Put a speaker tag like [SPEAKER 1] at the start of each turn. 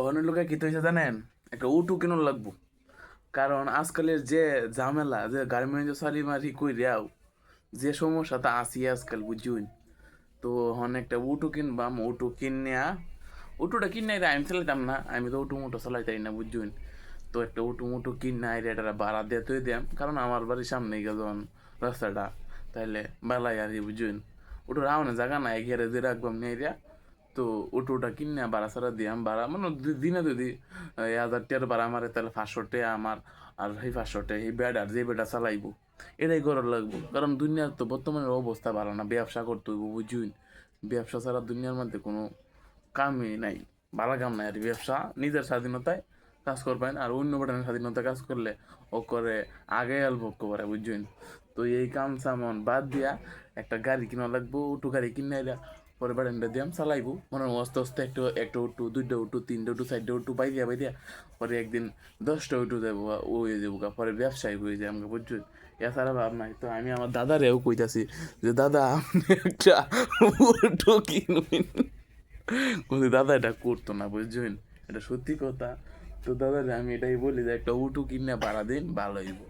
[SPEAKER 1] ওখানে লোকে কি হয়েছে জানেন, একটা উটু কিনুন লাগবো। কারণ আজকালের যে ঝামেলা, যে গার্মেন্টস সারি মারি কইরাও যে সমস্যাটা আসি আজকাল বুঝুন। তো একটা উটু কিনবাম, উটু কিনিয়া উটুটা কিনে আমি চালাইতাম না, আমি তো উটু মুটু চালাইতাই না বুঝুন। তো একটা উটু মুটু কিনা এটা ভাড়া দিয়ে তুই দিয়াম, কারণ আমার বাড়ির সামনে গিয়ে যখন রাস্তাটা, তাইলে বেলায় আর কি বুঝুন। উটু রাউনে জায়গা নাই, ঘেরে দিয়ে রাখবাম নিয়ে। তো ওটা কিনে ভাড়া ছাড়া দিয়াম, ভাড়া মানে দিনে যদি 1,000 টাকার ভাড়া মারে তাহলে 500 টাকা আমার, আর সেই 500 টাকা এই বেড আর যে বেডা চালাইবো এটাই করার লাগবো। কারণ দুনিয়ার তো বর্তমানের অবস্থা ভালো না, ব্যবসা করতে হইব বুঝুন। ব্যবসা ছাড়া দুনিয়ার মধ্যে কোনো কামই নাই, ভালো কাম নাই। আর ব্যবসা নিজের স্বাধীনতায় কাজ করবেন, আর অন্য বেটানের স্বাধীনতায় কাজ করলে ও করে আগে অল্প করে বুঝুন। তো এই কাম সামন বাদ দিয়া একটা গাড়ি কিনা লাগবো, উঠু গাড়ি কিনে পরে বাড়িটা দিয়াম চালাইবো, মনে হয় আস্তে আস্তে একটা উঠু, 2টা উঠু, 3টা উঠু, 4টা উঠু বাইদিয়া পরে একদিন 10টা উঠু যাবো, ও হয়ে যাবো পরে ব্যবসায়ী হয়ে যায় আমাকে বুঝছেন। এছাড়া ভাব নাই। তো আমি আমার দাদারেও কইতাছি যে দাদা আপনি একটা উঠু কিনুন, কিন্তু দাদা এটা করতো না বুঝছেন, এটা সত্যি কথা। তো দাদা আমি এটাই বলি যে একটা উটু কিনে ভাড়া দিন, ভালো হইব।